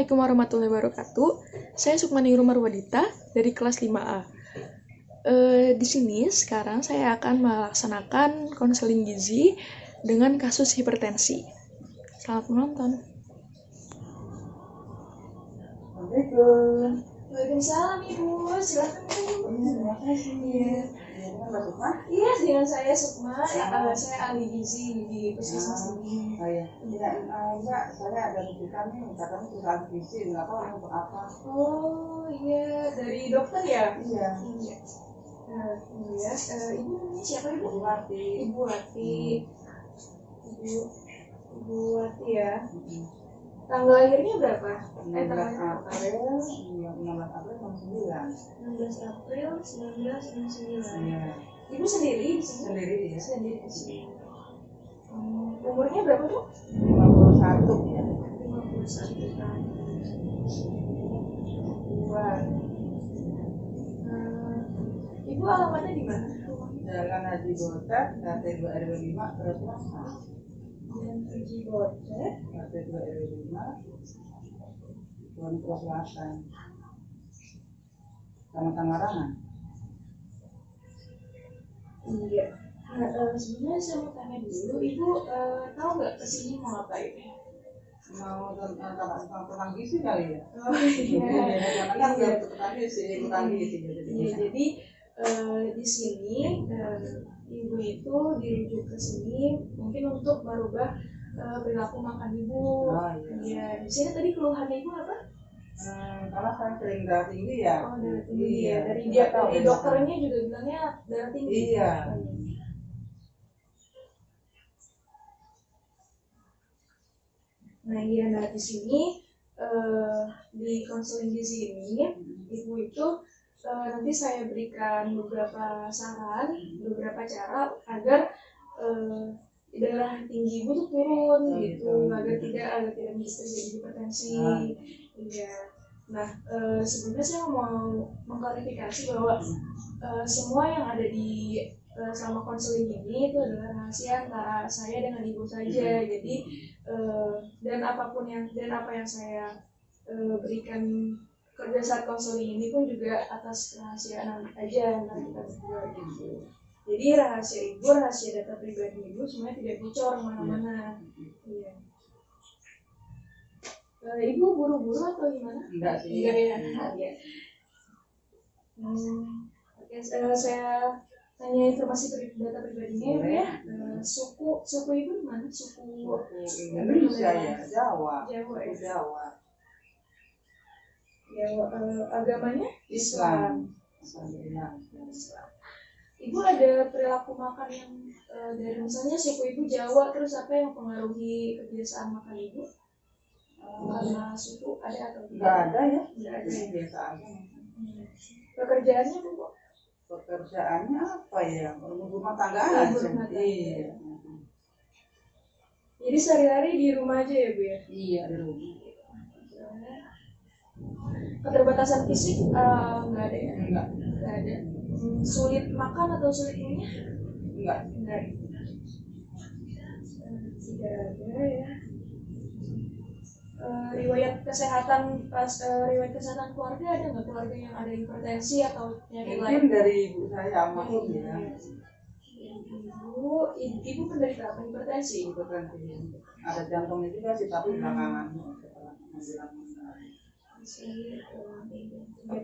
Assalamualaikum warahmatullahi wabarakatuh. Saya Sukmani Marwadita dari kelas 5A. Di sini sekarang saya akan melaksanakan konseling gizi dengan kasus hipertensi. Selamat menonton. Assalamualaikum. Waalaikumsalam Ibu, silakan Ibu. Terima kasih. Iya. Mbak Sukma? Iya, dengan saya Sukma. Saya ahli gizi di puskesmas ini. Oh iya. Mbak, saya ada rujukan nih, katanya perusahaan gizi, nggak tahu yang untuk apa. Oh iya, dari dokter ya? Iya. Iya. Ibu ya. Ibu namanya siapa Ibu? Ibu Wati. Ibu Wati. Ibu Wati ya. Tanggal lahirnya berapa? 16 April, 16 April 69. 16 April 1969. Iya. Ibu sendiri di sini? Sendiri ya. Sendiri di sini. Umurnya berapa Bu? 51 ya. 51 tahun. Wah. Ibu alamatnya di mana? Jalan Haji Botak, RT 2 RW 5, terus Selatan. Jalan Haji Botek. RT 2 RW 5, terus Selatan. Sama Tangerang. Iya. Sebenarnya saya mau tanya dulu, Ibu tahu nggak kesini mau ngapain? Mau tentang gizi kali ya? Oh iya. Kan tentang gizi, Iya, jadi di sini Ibu itu dirujuk ke sini mungkin untuk merubah perilaku makan Ibu. Oh, iya. Iya. Di sini tadi keluhan Ibu apa? Karena saya sering darah tinggi ya. Oh, darah tinggi Iya. ya. Dari Nggak tahu ya. dokternya juga bilangnya darah tinggi. Iya. Nah iya, nah di sini di konseling gizi ini Ibu itu nanti saya berikan beberapa saran, beberapa cara agar darah tinggi Ibu tuh turun gitu, agar tidak terjadi hipertensi. Iya. Nah sebenarnya saya mau mengklarifikasi bahwa semua yang ada di selama konseling ini itu adalah rahasia antara saya dengan Ibu saja. Jadi dan apa yang saya berikan kerja saat konseling ini pun juga atas rahasiaan aja antara kita berdua gitu. Jadi rahasia Ibu, rahasia data pribadi Ibu semuanya tidak bocor kemana-mana. Iya. Ibu buru-buru atau gimana? Enggak sih. Enggak ya. Iya. Oke, saya tanya informasi data pribadinya ya. Suku Ibu di mana? Suku Indonesia ya, Jawa. Jawa ya. Jawa. Agamanya Islam. Islam. Ibu ada perilaku makan yang dari misalnya suku Ibu Jawa, terus apa yang mempengaruhi kebiasaan makan Ibu? Karena suku ada atau tidak? Enggak ada ya. Enggak ada. Biasa aja. Pekerjaannya Bu? Pekerjaannya apa ya? Rumah tangga Ibu aja. rumah tangga. Iya. Jadi sehari-hari di rumah aja ya Bu ya? Iya, di rumah. Keterbatasan fisik nggak ada ya? Enggak. Nggak ada. Sulit makan atau sulit ngunyah? Enggak. Enggak. Tidak ada ya. Riwayat kesehatan keluarga ada nggak, keluarga yang ada hipertensi atau penyakit lain? Mungkin dari ibu saya almarhum ya. Ibu penderita apa? Hipertensi? Ada jantungnya juga sih, tapi belakangan setelah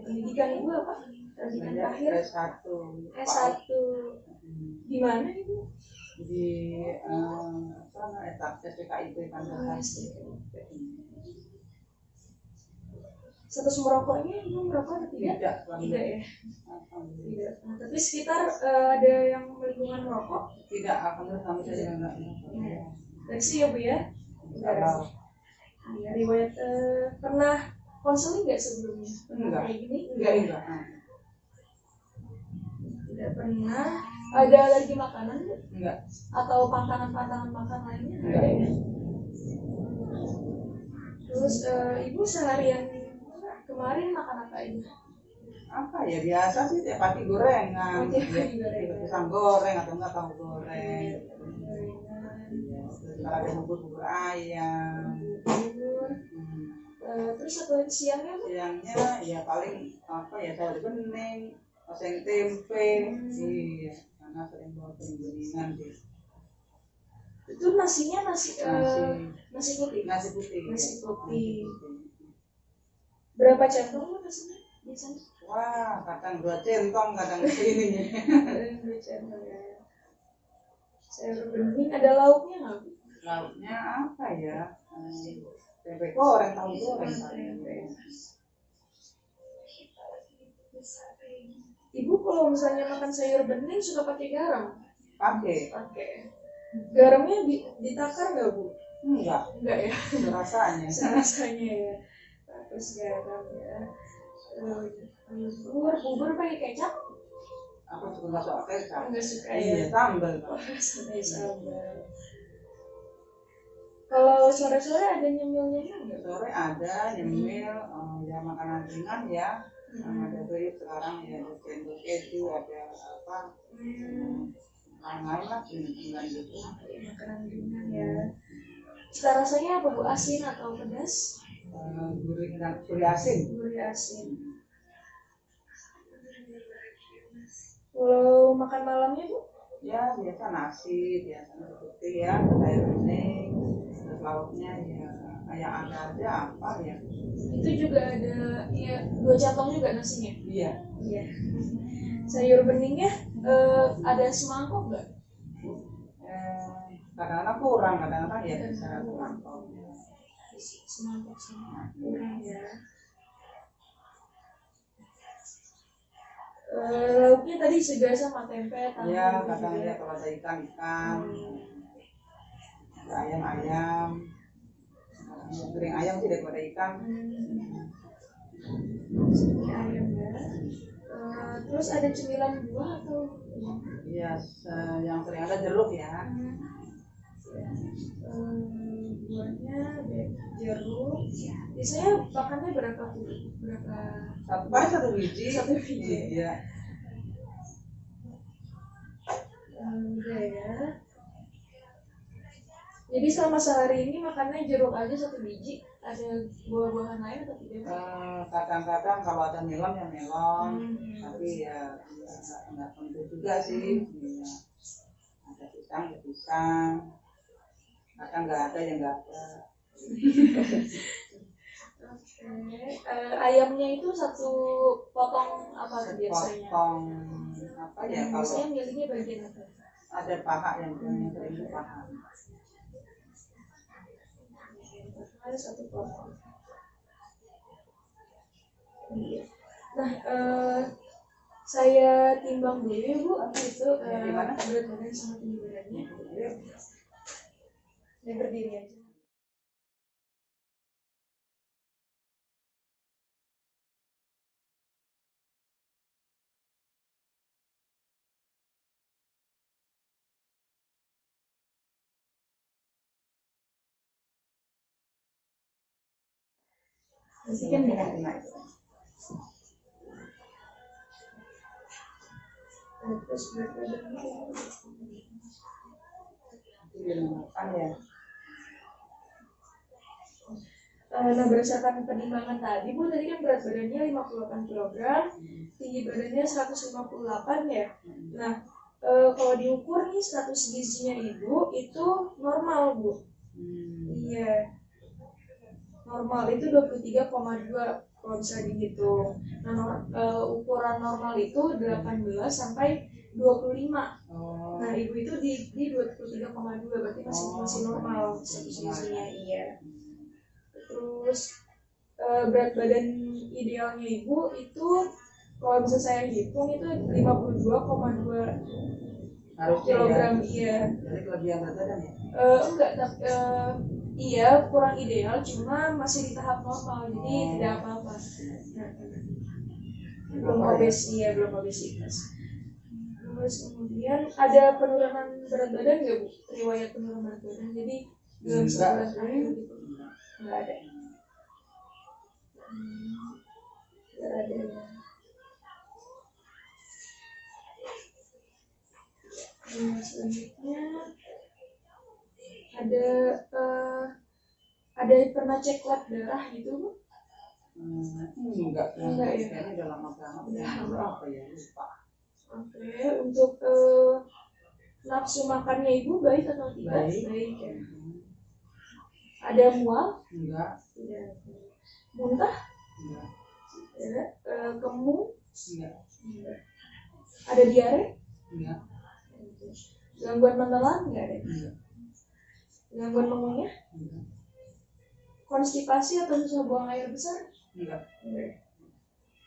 pendidikan Ibu apa? Pendidikan terakhir? S1. S1. Di mana Ibu? Di SPKIP Kandahar. Status merokoknya Ibu merokok atau tidak? Tidak ya? Tidak. Nah, tapi sekitar ada yang lingkungan merokok? Tidak, alhamdulillah kami saja enggak. Bersih ya Bu ya? Iya, riwayat pernah konseling nggak sebelumnya? Enggak. Kayak gini? Enggak. Tidak pernah. Ada alergi makanan Bu? Enggak. Atau pantangan makan lainnya? Enggak. Ada ya? Terus Ibu seharian kemarin makan apa ini? Apa ya, biasa sih tiap pagi gorengan. Pisang goreng atau enggak tahu goreng. Ada bubur ayam. Terus apa lagi siangnya Bu? Siangnya ya paling apa ya, sayur bening, oseng tempe. Iya, karena sering bawa bening-beningan sih. Itu nasinya nasi putih. Nasi putih. Nasi Ya. putih. Berapa centong Bu nasinya biasanya? Wah, kadang 2 centong, kadang ini. 2 centong ya. Sayur bening, ada lauknya nggak Bu? Lauknya apa ya? Tempe goreng, tahu goreng. Ibu kalau misalnya makan sayur bening suka pakai garam? Pakai. Garamnya ditakar nggak Bu? Enggak ya. Rasanya. Rasanya ya. Terus garam ya. Bubur pakai kecap? Aku juga nggak suka kecap. Nggak suka ya. Iya, sambal. Sambal. Kalau sore-sore ada nyemil-nyemil nggak? Sore ada nyemil, ya makanan ringan ya. Ada tuh sekarang ya, ada cendol keju, ada apa? Lain-lain lah, ringan gitu. Makanan ringan ya. Cita rasanya apa Bu? Asin atau pedas? Gurih asin. Gurih asin. Kalau makan malamnya Bu? Ya biasa nasi, biasa putih ya, sayur bening, terus lauknya ya kayak ada aja apa ya. Itu juga ada ya 2 centong juga nasinya. Iya. Sayur beningnya ada semangkuk nggak? Kadang-kadang kurang, kadang-kadang ya bisa kurang. Semangkuk kurang ya. Lauknya tadi segar sama tempe, tahu. Iya, kadang ya kalau ada ikan, ada ayam, goreng ayam sih daripada ikan. Ayam ya. Terus ada cemilan buah atau? Iya, yang sering ada jeruk ya. Buahnya jeruk. Biasanya makannya berapa? Satu biji. Iya. Udah ya. Jadi selama sehari ini makannya jeruk aja 1 biji. Ada buah-buahan lain atau tidak? Kadang-kadang kalau ada melon ya melon, tapi ya nggak tentu juga sih. Ya, ada pisang ya pisang. Kadang nggak ada ya nggak ada. Ayamnya itu 1 potong apa biasanya? Potong apa ya? Kalau Biasanya milihnya bagian apa? ada paha yang sering paha. Ada 1 potong. Nah, saya timbang dulu ya Bu, itu berat badan sama tinggi badannya. Dan berdiri aja. Pastikan ya. Terus berat badannya. Nah, berdasarkan penimbangan tadi Bu, tadi kan berat badannya 58 kg, tinggi badannya 158 ya. Nah, kalau diukur nih status gizinya Ibu itu normal Bu. Iya. Normal itu 23,2 kalau bisa dihitung. Nah, ukuran normal itu 18 sampai 25. Nah, Ibu itu di 23,2, berarti masih normal status gizinya. Iya. Terus berat badan idealnya Ibu itu kalau bisa saya hitung itu 52,2 kilogram. Iya. Jadi kelebihan berat badan ya? Enggak, iya kurang ideal, cuma masih di tahap normal, jadi tidak apa-apa. Belum obesitas. Terus kemudian ada penurunan berat badan nggak Bu? Riwayat penurunan berat badan, jadi dalam sebulan terakhir gitu? Nggak ada. Nggak ada ya. Selanjutnya ada pernah cek lab darah gitu Bu? Enggak ya. Kayaknya udah lama banget. Berapa ya? Lupa. Oke, untuk nafsu makannya ibu baik atau tidak? Baik ya. Ada mual? Enggak. Tidak. Muntah? Enggak. Ya. Kemung? Enggak. Ada diare? Enggak. Gangguan menelan? Enggak ada. Enggak. Gangguan mengunyah? Enggak. Konstipasi atau susah buang air besar? Enggak.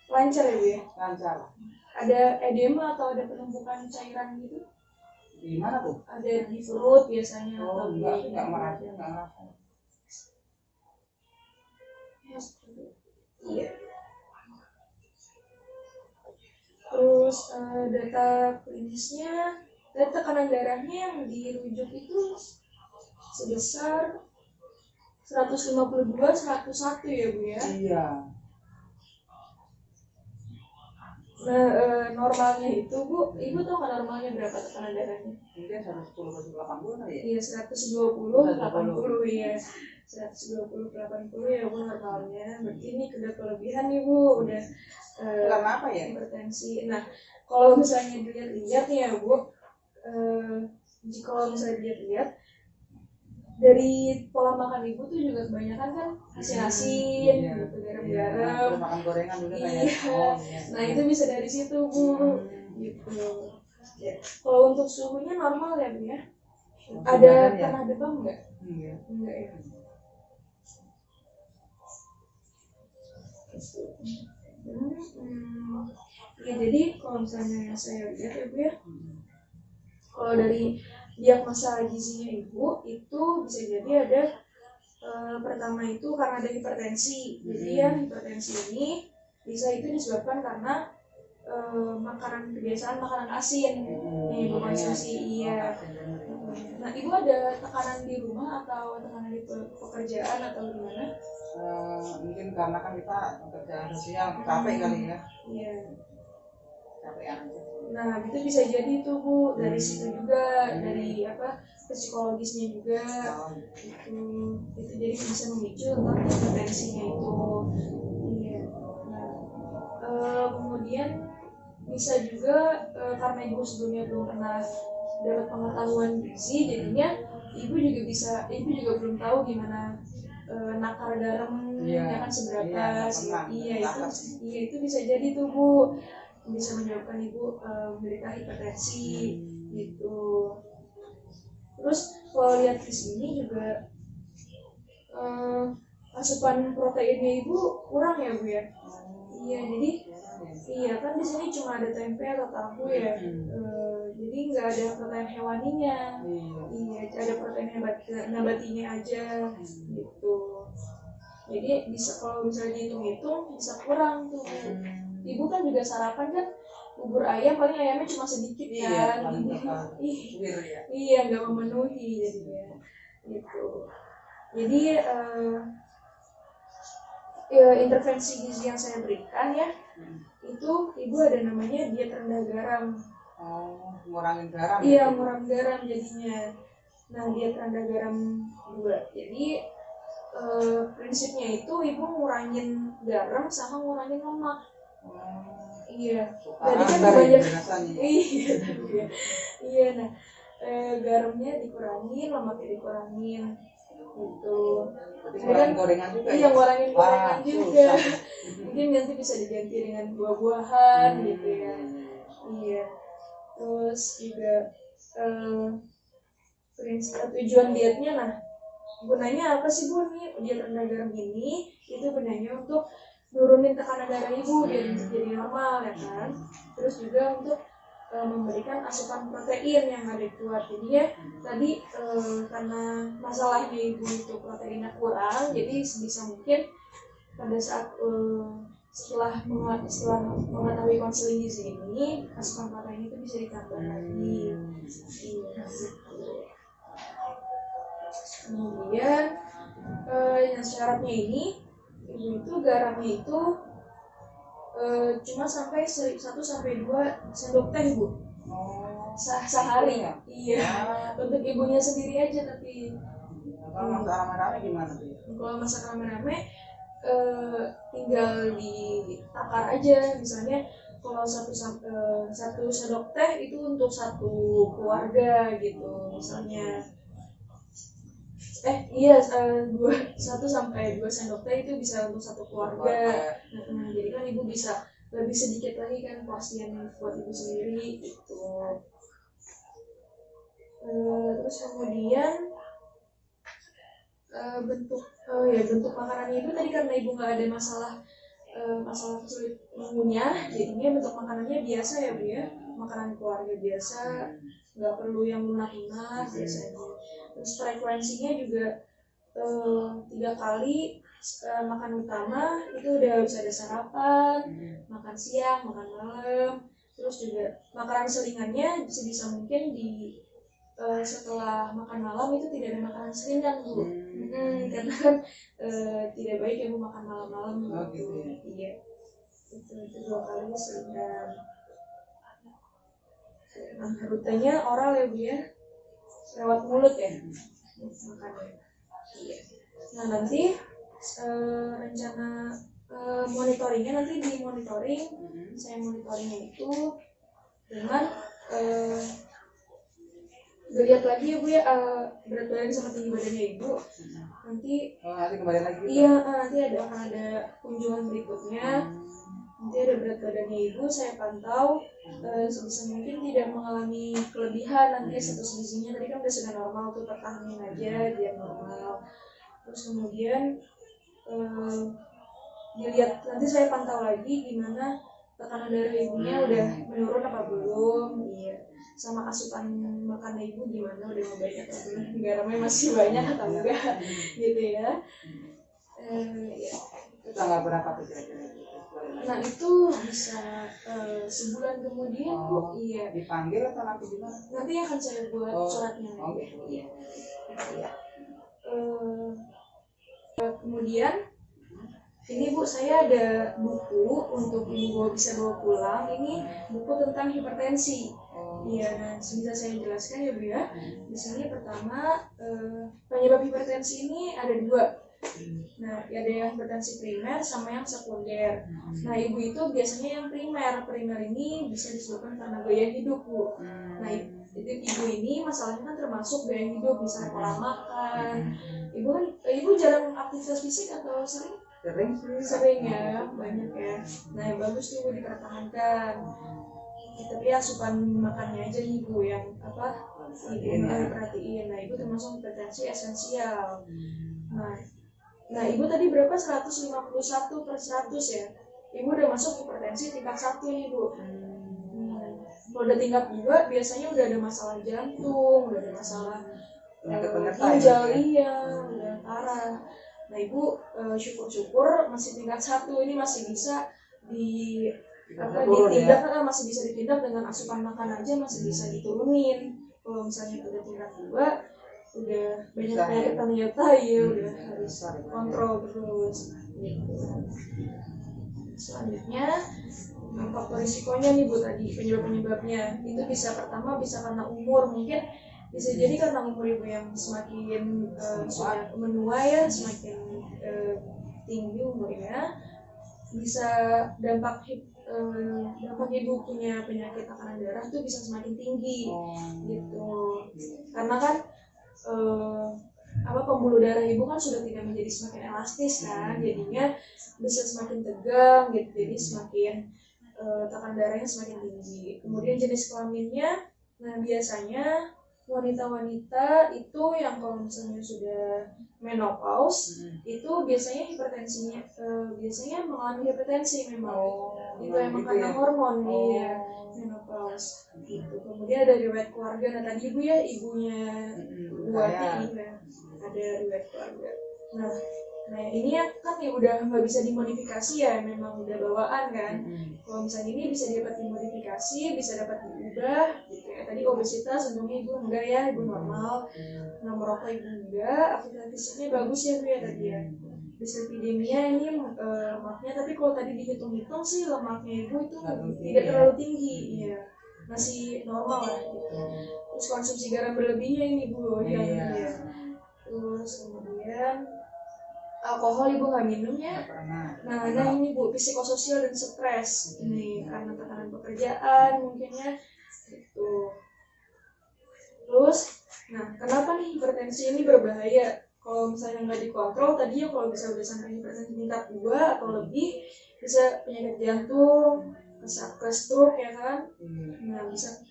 Lancar ya Bu ya? Lancar. Ada edema atau ada penumpukan cairan gitu? Di mana tuh? Ada di perut biasanya atau enggak merasa. Iya. Terus data klinisnya, dan tekanan darahnya yang dirujuk itu sebesar 152/101 ya Bu ya? Iya. Nah, normalnya itu Bu, Ibu tahu nggak normalnya berapa tekanan darahnya? Mungkin 110/80 kali ya? Iya, 120/80 ya. 120/80 ya Bu normalnya. Berarti ini udah kelebihan nih Bu, udah karena apa ya? hipertensi. Nah, kalau misalnya dilihat-lihat nih ya Bu, kalau misalnya dilihat-lihat dari pola makan ibu tuh juga kebanyakan kan asin-asin, gitu, garam-garam, makan gorengan juga iya. Iya. Nah itu bisa dari situ Bu, gitu. Ya. Kalau untuk suhunya normal ya Bu ya? Ada pernah demam nggak? Enggak ya. Ya jadi kalau misalnya saya lihat ya Bu ya, kalau dari diagnosa gizinya ibu itu bisa jadi ada pertama itu karena ada hipertensi. Jadi ya hipertensi ini bisa itu disebabkan karena kebiasaan makanan asin yang ibu konsumsi. Iya. Nah ibu ada tekanan di rumah atau tekanan di pekerjaan atau gimana? Mungkin karena kan kita pekerjaan sosial capek kali ya. Iya. Capek aja. Nah, itu bisa jadi tuh Bu, dari situ juga, dari psikologisnya juga, itu jadi bisa memicu tentang hipertensinya itu. Iya. Nah, kemudian bisa juga karena ibu sebelumnya belum pernah dapat pengetahuan gizi, jadinya ibu juga belum tahu gimana nakar garam ya kan seberapa. Itu bisa jadi tuh Bu, bisa menyebabkan ibu menderita hipertensi gitu. Terus kalau lihat di sini juga asupan proteinnya ibu kurang ya Bu ya? Iya, jadi iya kan di sini cuma ada tempe atau tahu ya. Jadi nggak ada protein hewaninya. Iya, ada protein nabatinya aja gitu. Jadi bisa kalau misalnya dihitung-hitung bisa kurang tuh. Ibu kan juga sarapan kan bubur ayam, paling ayamnya cuma sedikit kan. Iya, nggak memenuhi jadinya gitu. Jadi intervensi gizi yang saya berikan ya, itu ibu ada namanya diet rendah garam. Ngurangin garam. Iya, ngurang garam jadinya. Nah, diet rendah garam 2. Jadi prinsipnya itu ibu ngurangin garam sama ngurangin lemak. Iya. Jadi kan banyak. Iya. Nah, garamnya dikurangin, lemaknya dikurangin. Gitu. Ngurangin gorengan juga. Iya, ngurangin gorengan juga. Mungkin nanti bisa diganti dengan buah-buahan gitu ya. Iya. Terus juga tujuan dietnya, nah gunanya apa sih Bu nih diet rendah garam ini? Itu gunanya untuk nurunin tekanan darah ibu jadi normal ya kan. Terus juga untuk memberikan asupan protein yang adekuat. Jadi ya tadi karena masalahnya ibu itu proteinnya kurang, jadi sebisa mungkin pada saat setelah mengetahui konseling gizi ini, asupan protein itu bisa ditambah lagi. Iya. Kemudian yang syaratnya ini ibu itu garamnya itu cuma sampai 1-2 sendok teh Bu. Sehari. Iya. Untuk ibunya sendiri aja tapi. Kalau masak rame-rame gimana tuh? Kalau masak rame-rame tinggal ditakar aja, misalnya kalau satu sendok teh itu untuk satu keluarga gitu misalnya. Iya, 1 sampai 2 sendok teh itu bisa untuk satu keluarga. Nah, jadi kan ibu bisa lebih sedikit lagi kan porsinya buat ibu sendiri gitu. Terus kemudian bentuk makanannya itu tadi karena ibu nggak ada masalah sulit mengunyah, jadinya bentuk makanannya biasa ya bu ya, makanan keluarga biasa, nggak perlu yang lunak-lunak biasanya. Terus frekuensinya juga 3 kali makan utama itu udah harus ada sarapan, makan siang, makan malam, terus juga makanan selingannya sebisa mungkin setelah makan malam itu tidak ada makanan selingan bu. Karena kan tidak baik ya bu makan malam-malam gitu. Iya, itu 2 kali selingan. Nah, rutenya oral ya bu ya, lewat mulut ya makannya. Iya. Nah nanti rencana monitoringnya nanti dimonitoring, saya monitoringnya itu dengan dilihat lagi ya bu ya, berat badan sama tinggi badannya ibu. Nanti kembali lagi. Iya, nanti akan ada kunjungan berikutnya. Nanti ada berat badannya ibu, saya pantau sebisa mungkin tidak mengalami kelebihan. Nanti status gizinya tadi kan sudah normal tuh, pertahanin aja dia normal. Terus kemudian dilihat, nanti saya pantau lagi gimana tekanan darah ibunya udah menurun apa belum. Iya, sama asupan makan ibu gimana, udah membaik atau belum, garamnya masih banyak atau enggak gitu ya. Itu tanggal berapa tuh kira-kira? Nah itu bisa sebulan kemudian bu. Iya, dipanggil atau nanti gimana? Nanti akan saya buat suratnya. Gitu. Iya. Kemudian ini bu, saya ada buku untuk ibu bisa bawa pulang. Ini buku tentang hipertensi. Iya, nah bisa saya jelaskan ya bu ya. Di sini pertama penyebab hipertensi ini ada 2. Nah, ada yang hipertensi primer sama yang sekunder. Nah, ibu itu biasanya yang primer. Primer ini bisa disebabkan karena gaya hidup bu. Nah, ibu ini masalahnya kan termasuk gaya hidup, misalnya pola makan. Ibu jarang aktivitas fisik atau sering? Sering ya, banyak ya. Nah, yang bagus tuh dipertahankan. Tapi asupan makannya aja nih bu yang ibu perhatiin. Nah, ibu termasuk hipertensi esensial. Nah, ibu tadi berapa? 151/100 ya. Ibu udah masuk hipertensi tingkat 1 nih bu. Kalau udah tingkat 2 biasanya udah ada masalah jantung, udah ada masalah ginjal, udah parah. Nah, ibu syukur-syukur masih tingkat 1, ini masih bisa ditindak, masih bisa ditindak dengan asupan makan aja, masih bisa diturunin. Kalau misalnya udah tingkat 2 udah banyak penyakit ternyata ya udah harus kontrol terus gitu. Selanjutnya faktor risikonya nih bu, tadi penyebabnya itu bisa pertama bisa karena umur, mungkin bisa jadi karena umur ibu yang semakin sudah menua ya, semakin tinggi umurnya, bisa dampak ibu punya penyakit tekanan darah tuh bisa semakin tinggi gitu, karena kan pembuluh darah ibu kan sudah tidak menjadi semakin elastis kan, jadinya bisa semakin tegang gitu, jadi semakin tekanan darahnya semakin tinggi. Kemudian jenis kelaminnya, nah biasanya wanita-wanita itu yang kalau misalnya sudah menopause itu biasanya hipertensinya biasanya mengalami hipertensi memang. Itu emang karena hormon dia menopause gitu. Kemudian ada riwayat keluarga. Nah tadi ibu ya, ibunya Buati ada riwayat keluarga. Nah ini kan ya udah nggak bisa dimodifikasi ya, memang udah bawaan kan. Kalau misalnya ini bisa dapat dimodifikasi, bisa dapat diubah gitu ya. Tadi obesitas untungnya ibu enggak ya, ibu normal. Nah, merokok ibu enggak, aktivitas fisiknya bagus ya bu ya tadi ya. Dislipidemia ini lemaknya, tapi kalau tadi dihitung-hitung sih lemaknya ibu itu tidak terlalu tinggi ya, masih normal lah gitu. Terus konsumsi garam berlebihnya ini bu yang ya. Terus kemudian alkohol ibu nggak minum ya. Nggak pernah. Nah ini bu, psikososial dan stres ini karena tekanan pekerjaan mungkinnya itu. Terus, nah kenapa nih hipertensi ini berbahaya? Kalau misalnya nggak dikontrol tadi ya, kalau bisa udah sampai hipertensi tingkat 2 atau lebih, bisa penyakit jantung, ke stroke ya kan. Nah bisa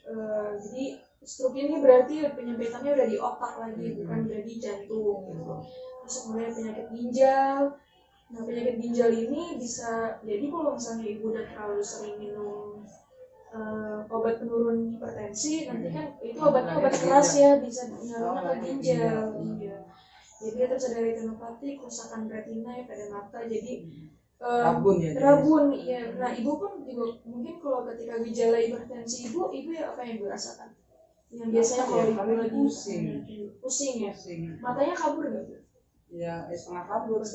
jadi stroke ini berarti penyempitannya udah di otak lagi, bukan udah di jantung gitu. Terus kemudian penyakit ginjal. Nah penyakit ginjal ini bisa jadi kalau misalnya ibu udah terlalu sering minum obat penurun hipertensi, nanti kan itu obatnya obat keras ya, bisa ngaruhnya ke ginjal. Iya. Jadi terus ada retinopati, kerusakan retina ya pada mata, jadi rabun ya. Rabun, iya. Nah ibu pun juga mungkin kalau ketika gejala hipertensi ibu ya apa yang ibu rasakan? Yang biasanya kalau ibu lagi pusing ya, matanya kabur nggak bu? Ya setengah kabur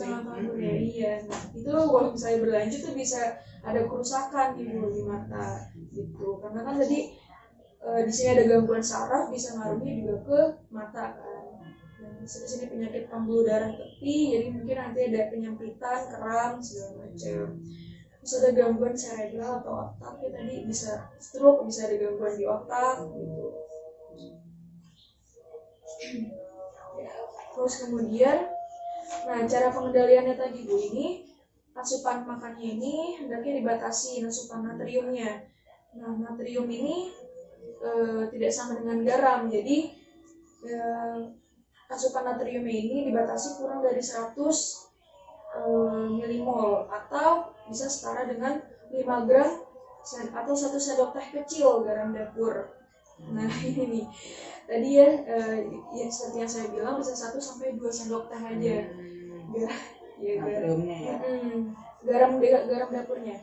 ya. Iya. Nah itu kalau misalnya berlanjut tuh bisa ada kerusakan ibu di mata gitu, karena kan tadi di sini ada gangguan saraf, bisa ngaruhnya juga ke mata kan. Dan di sini penyakit pembuluh darah tepi, jadi mungkin nanti ada penyempitan, keram segala macam. Terus ada gangguan cerebral atau otak ya, tadi bisa stroke, bisa ada gangguan di otak gitu. Terus kemudian, nah cara pengendaliannya tadi bu, ini asupan makannya ini hendaknya dibatasi asupan natriumnya. Nah natrium ini tidak sama dengan garam, jadi asupan natriumnya ini dibatasi kurang dari 100 milimol atau bisa setara dengan 5 gram atau 1 sendok teh kecil garam dapur. Nah ini nih tadi ya seperti yang saya bilang bisa 1 sampai 2 sendok teh aja. Natriumnya ya. Garam dapurnya.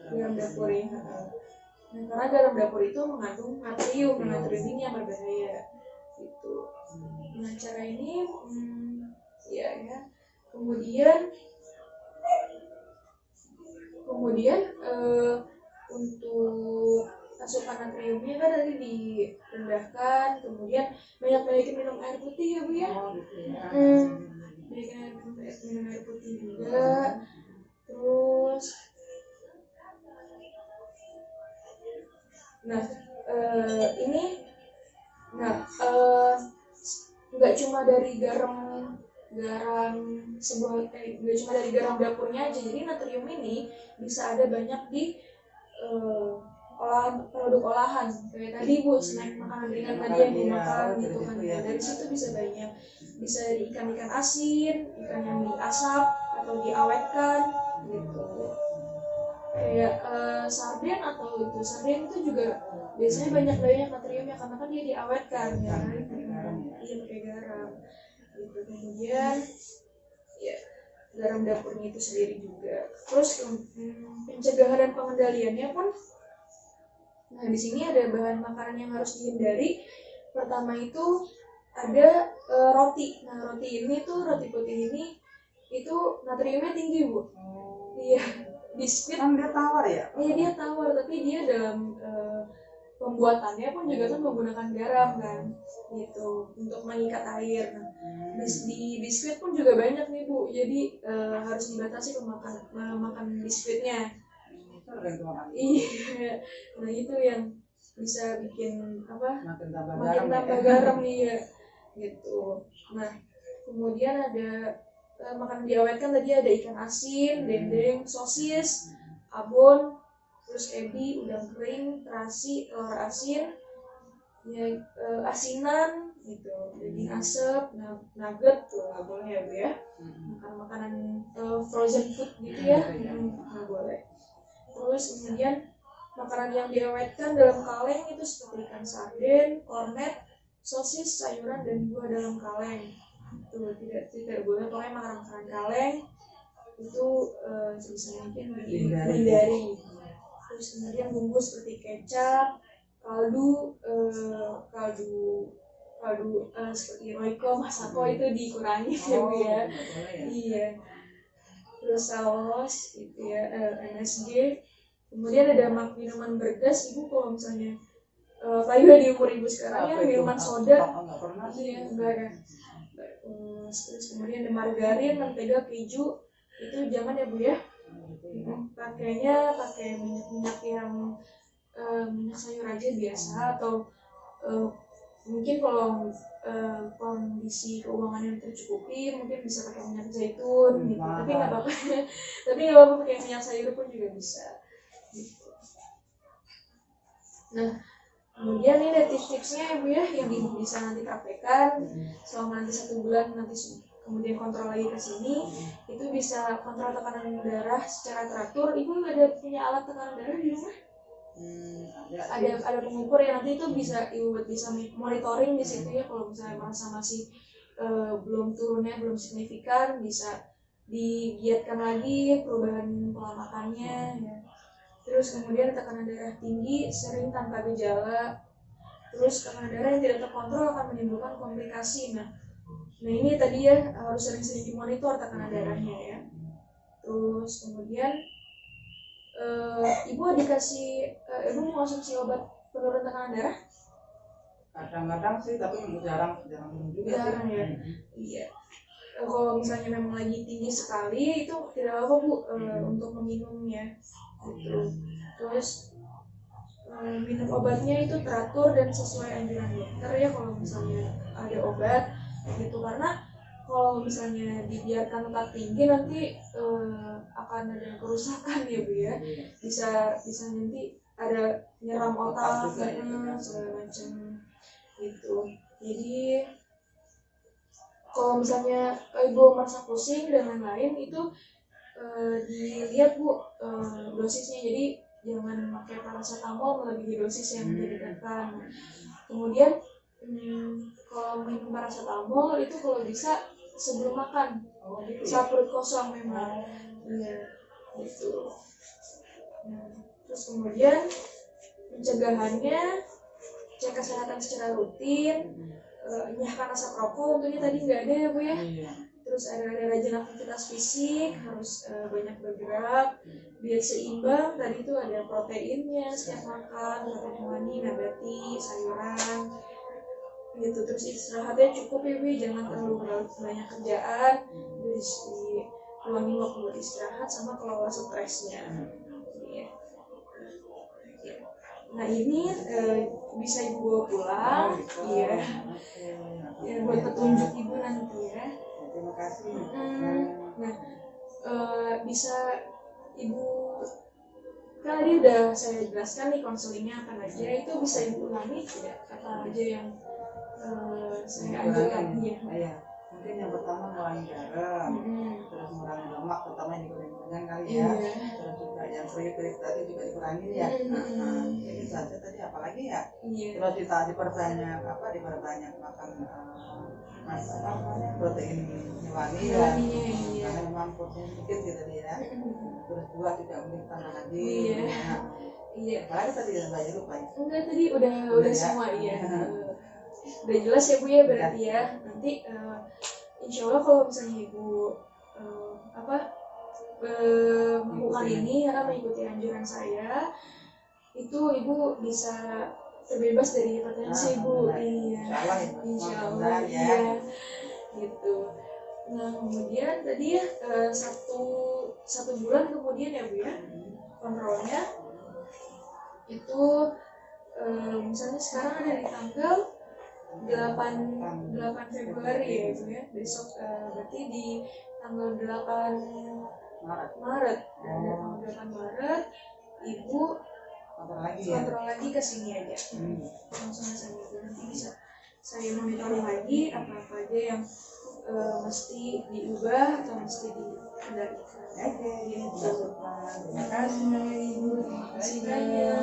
Garam dapur ya. Nah, karena garam dapur itu mengandung natrium, natrium ini yang berbahaya gitu. Nah cara ini ya. Kemudian untuk asupan natriumnya kan tadi direndahkan, kemudian banyak-banyakin minum air putih ya bu ya. Banyak minum air putih juga. Terus nggak cuma dari garam nggak cuma dari garam dapurnya aja, jadi natrium ini bisa ada banyak di produk olahan kayak tadi bu, snack makanan ringan tadi yang dimakan gitu kan, dari situ bisa banyak, bisa dari ikan asin, ikan yang diasap atau diawetkan gitu, kayak sarden itu juga biasanya banyak natriumnya karena kan dia diawetkan ya kan, iya pakai garam gitu. Kemudian ya garam dapurnya itu sendiri juga. Terus pencegahan dan pengendaliannya pun, nah di sini ada bahan makanan yang harus dihindari. Pertama itu ada roti. Nah roti putih ini itu natriumnya tinggi bu. Iya. Biskuit kan dia tawar ya? Iya dia tawar, tapi dia dalam pembuatannya pun juga kan menggunakan garam kan gitu untuk mengikat air. Nah, di biskuit pun juga banyak nih bu, jadi harus dibatasi makan biskuitnya. Iya, nah itu yang bisa bikin makin tambah garam ya gitu. Nah kemudian ada makanan diawetkan, tadi ada ikan asin, dendeng, sosis, abon, terus ebi, udang kering, terasi, telur asin, ya, asinan gitu, daging asap, nugget tuh nggak boleh ya bu ya, makanan frozen food gitu ya, nggak boleh. Terus kemudian makanan yang diawetkan dalam kaleng itu seperti ikan sarden, kornet, sosis, sayuran dan buah dalam kaleng. Tuh tidak boleh, pokoknya makanan kaleng itu sebisa mungkin dihindari. Terus kemudian bumbu seperti kecap, kaldu seperti royco, masako itu dikurangi ya bu ya. Iya. Terus saus itu ya, MSG. Kemudian ada minuman bergas, ibu kalau misalnya Tayu di umur ibu sekarang ya minuman soda. Nggak pernah sih. Enggak ya. Terus kemudian ada margarin, mentega, keju, itu jangan ya Bu ya. Pakainya pakai minyak yang minyak sayur aja biasa, atau mungkin kalau kondisi keuangan yang tercukupi mungkin bisa pakai minyak zaitun gitu. Tapi nggak apa-apa tapi nggak apa-apa pakai minyak sayur pun juga bisa gitu. Nah, kemudian ini ada tips-tipsnya ya Bu ya, yang Ibu bisa nanti praktekkan selama nanti 1 bulan, nanti kemudian kontrol lagi ke sini. Itu bisa kontrol tekanan darah secara teratur. Ibu ada punya alat tekanan darah di rumah? Ada pengukur yang nanti itu bisa Ibu bisa monitoring di situ ya. Kalau misalnya merasa masih belum turunnya, belum signifikan, bisa digiatkan lagi perubahan pola makannya ya. Terus kemudian tekanan darah tinggi sering tanpa gejala. Terus tekanan darah yang tidak terkontrol akan menimbulkan komplikasi. Nah ini tadi ya, harus sering-sering dimonitor tekanan darahnya ya. Terus kemudian Ibu dikasih, Ibu mau konsumsi obat penurun tekanan darah? Kadang-kadang sih, tapi jarang juga. Jarang ya. Iya. Kalau misalnya memang lagi tinggi sekali, itu tidak apa Bu untuk meminumnya. Gitu. Terus minum obatnya itu teratur dan sesuai anjuran dokter ya, kalau misalnya ada obat gitu. Karena kalau misalnya dibiarkan tetap tinggi nanti akan ada kerusakan ya Bu ya. Bisa nanti ada nyeram otak dan segala macam gitu. Jadi kalau misalnya Ibu merasa pusing dan lain-lain, itu dilihat Bu dosisnya. Jadi jangan pakai paracetamol melebihi dosis yang didekatkan. Kemudian kalau minum paracetamol itu kalau bisa sebelum makan, saat perut kosong memang. Iya, gitu. Nah, terus kemudian pencegahannya, cek kesehatan secara rutin, nyahkan asap rokok untungnya tadi nggak ada ya Bu ya. Terus ada rajin aktivitas fisik, harus banyak bergerak biar seimbang. Tadi itu ada proteinnya setiap makan, protein hewani, nabati, sayuran gitu. Terus istirahatnya cukup ya Bu, jangan terlalu banyak kerjaan. Terus diluangin waktu buat istirahat sama kelola stresnya ya. Nah ini bisa Ibu bawa pulang ya, buat petunjuk Ibu nanti ya. Terima kasih. Nah bisa Ibu, kan tadi udah saya jelaskan nih konselingnya apa aja, itu bisa Ibu ulangi tidak apa aja yang saya anjurkan ya. Mungkin yang pertama ngurangi garam, terus ngurangi lemak, terutama yang digoreng-gorengan kali ya. Terus juga yang kriuk-kriuk tadi juga dikurangi ya. Itu saja tadi, apalagi ya. Terus diperbanyak makan protein hewani ya. Karena memang protein sedikit gitu ya. Terus buah juga mungkin tambah lagi. Iya. Apalagi tadi yang banyak lupa ya. Enggak, tadi udah semua ya. Udah jelas ya Bu ya berarti ya. Nanti insya Allah kalau misalnya Ibu melakukan ini karena mengikuti anjuran saya, itu Ibu bisa terbebas dari hipertensi Bu. Iya, insya Allah ya. Gitu. Nah kemudian tadi ya satu bulan kemudian ya Bu ya, kontrolnya itu misalnya sekarang ada di tanggal 8 Februari ya Bu ya, besok berarti di tanggal 8 Maret. Tanggal 8 Maret Ibu kontrol lagi ke sini aja. Langsung ke sini nanti bisa saya monitoring lagi apa aja yang mesti diubah atau mesti dikendalikan. Oke, terima kasih Ibu. Terima kasih banyak.